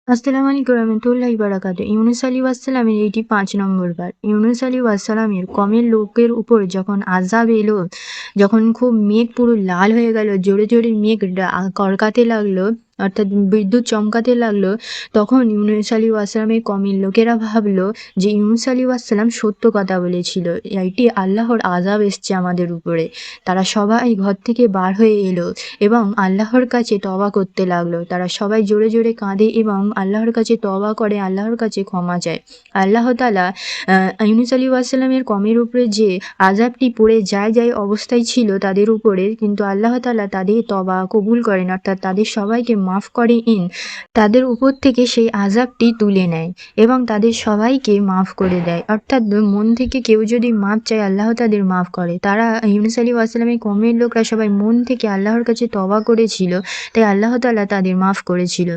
আসসালামু আলাইকুম রহমতুল্লাহি বারাকাতুহু। ইউনূস আলাইহিস সালামের এটি ৫ নম্বর বার। ইউনূস আলাইহিস সালামের কওমের লোকের উপর যখন আযাব এলো, যখন খুব মেঘ পুরো লাল হয়ে গেল, জোরে জোরে মেঘ কড়কাতে লাগলো, অর্থাৎ বিদ্যুৎ চমকাতে লাগলো, তখন ইউনূস আলাইহিস সালামের কওমের লোকেরা ভাবলো যে ইউনূস আলাইহিস সালাম সত্য কথা বলেছিল। এটি আল্লাহর আযাব এসছে আমাদের উপরে। তারা সবাই ঘর থেকে বার হয়ে এলো এবং আল্লাহর কাছে তওবা করতে লাগলো। তারা সবাই জোরে জোরে কাঁদে এবং আল্লাহর কাছে তওবা করে, আল্লাহর কাছে ক্ষমা চায়। আল্লাহ তাআলা ইউনূস আলাইহিস সালামের কওমের উপরে যে আযাবটি পড়ে যায় অবস্থায় ছিল তাদের উপরে, কিন্তু আল্লাহ তাআলা তাদের তওবা কবুল করেন, অর্থাৎ তাদের সবাইকে মাফ করেন। তাদের উপর থেকে সেই আযাবটি তুলে নেয় এবং তাদের সবাইকে মাফ করে দেয়। অর্থাৎ মন থেকে কেউ যদি মাফ চায়, আল্লাহ তাদের মাফ করে। তারা ইউনূস আলাইহিস সালামের কওমের লোকরা সবাই মন থেকে আল্লাহর কাছে তওবা করেছিল, তাই আল্লাহ তাআলা তাদের মাফ করেছিল।